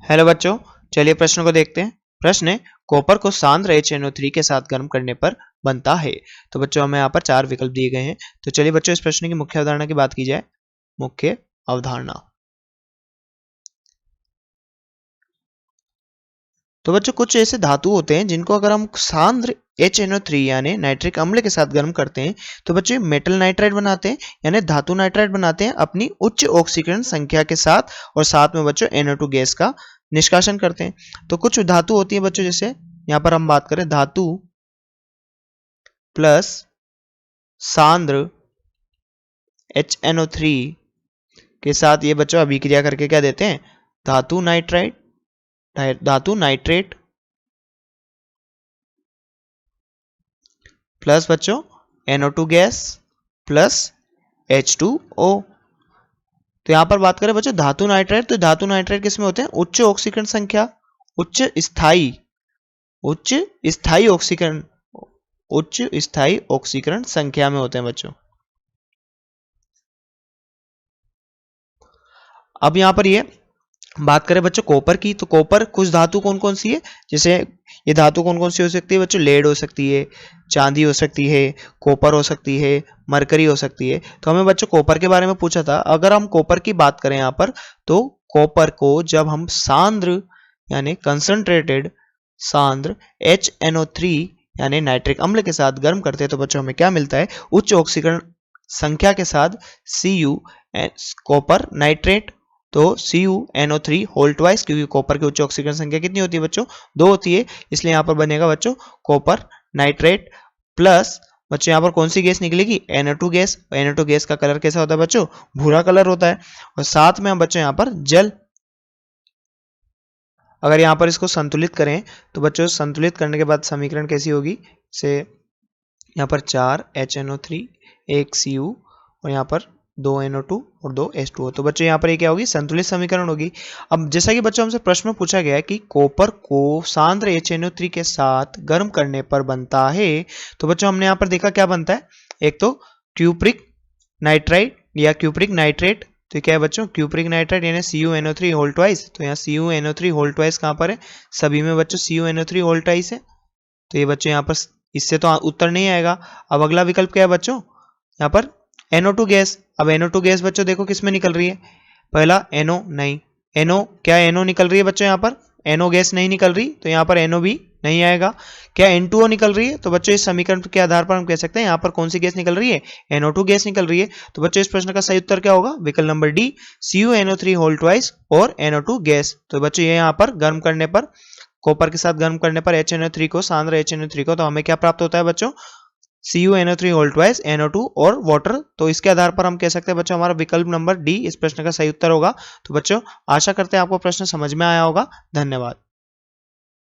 Hello बच्चों, चलिए प्रश्न को देखते हैं। प्रश्न है, कॉपर को सांद्र HNO3 के साथ गर्म करने पर बनता है। तो बच्चों हमें यहाँ पर चार विकल्प दिए गए हैं। तो चलिए बच्चों इस प्रश्न की मुख्य अवधारणा की बात की जाए। मुख्य अवधारणा, तो बच्चों कुछ ऐसे धातु होते हैं जिनको अगर हम सांद्र HNO3 यानी नाइट्रिक अम्ल के साथ गर्म करते हैं तो बच्चों मेटल नाइट्राइड बनाते हैं, यानी धातु नाइट्राइड बनाते हैं अपनी उच्च ऑक्सीकरण संख्या के साथ, और साथ में बच्चों NO2 गैस का निष्कासन करते हैं। तो कुछ धातु होती है बच्चों, जैसे यहाँ पर हम बात करें धातु प्लस सांद्र HNO3 के साथ ये बच्चों अभिक्रिया करके क्या देते हैं, धातु नाइट्राइड, धातु नाइट्रेट प्लस बच्चों NO2 गैस प्लस H2O। तो यहां पर बात करें बच्चों धातु नाइट्राइड, तो धातु नाइट्राइड किसमें होते हैं, उच्च ऑक्सीकरण संख्या, उच्च स्थायी ऑक्सीकरण संख्या में होते हैं बच्चों। अब यहां पर ये बात करें बच्चों कॉपर की, तो कॉपर कुछ धातु कौन कौन सी है, जैसे ये धातु कौन कौन सी हो सकती है बच्चों, लेड हो सकती है, चांदी हो सकती है, कॉपर हो सकती है, मरकरी हो सकती है। तो हमें बच्चों कॉपर के बारे में पूछा था। अगर हम कॉपर की बात करें यहाँ पर, तो कॉपर को जब हम सांद्र यानी कंसंट्रेटेड सांद्र HNO3 यानी नाइट्रिक अम्ल के साथ गर्म करते हैं तो बच्चों हमें क्या मिलता है, उच्च ऑक्सीकरण संख्या के साथ Cu कॉपर नाइट्रेट, तो CuNO3 होल ट्वाइस, क्योंकि कॉपर की उच्च ऑक्सीकरण संख्या कितनी होती है बच्चों, 2 होती है, इसलिए यहाँ पर बनेगा बच्चों कॉपर नाइट्रेट प्लस बच्चों यहाँ पर कौन सी गैस निकलेगी, NO2 गैस। NO2 गैस का कलर कैसा होता है बच्चों, भूरा कलर होता है। और साथ में हम बच्चों यहाँ पर जल, अगर यहाँ पर इसको संतुलित करें तो बच्चों संतुलित करने के बाद समीकरण कैसी होगी, से यहाँ पर 4 HNO3 1 Cu और यहाँ पर 2 NO2 और 2 H2O। तो बच्चों यहाँ पर ये क्या होगी, संतुलित समीकरण होगी। अब जैसा कि बच्चों हमसे प्रश्न में पूछा गया है कि कॉपर को सांद्र HNO3 के साथ गर्म करने पर बनता है, तो बच्चों हमने यहाँ पर देखा क्या बनता है, एक तो क्यूप्रिक नाइट्राइड या क्यूप्रिक नाइट्रेट। तो क्या है बच्चों, क्यूप्रिक नाइट्राइड यानी CuNO3 होल ट्वाइस। तो यहाँ CuNO3 होल ट्वाइस कहाँ पर है, सभी में बच्चों CuNO3 होल ट्वाइस है। तो ये बच्चों यहाँ पर इससे तो उत्तर नहीं आएगा। अब अगला विकल्प क्या है बच्चों, यहाँ पर NO2 गैस। अब NO2 गैस बच्चों देखो किस में निकल रही है, पहला NO नहीं, NO क्या NO निकल रही है बच्चों, यहाँ पर NO गैस नहीं निकल रही, तो यहाँ पर NO भी नहीं आएगा। क्या N2O निकल रही है, तो बच्चों इस समीकरण के आधार पर हम कह सकते हैं यहाँ पर कौन सी गैस निकल रही है, NO2 गैस निकल रही है। तो बच्चों इस प्रश्न का सही उत्तर क्या होगा, विकल्प number D, CuNO3 whole twice और NO2 गैस। तो बच्चों ये यहाँ पर गर्म करने पर, कॉपर के साथ गर्म करने पर HNO3 को, सांद्र HNO3 को, तो हमें क्या प्राप्त होता है बच्चों, CuNO3 होल ट्वाइस, NO2 और वाटर। तो इसके आधार पर हम कह सकते हैं बच्चों हमारा विकल्प नंबर डी इस प्रश्न का सही उत्तर होगा। तो बच्चों आशा करते हैं आपको प्रश्न समझ में आया होगा। धन्यवाद।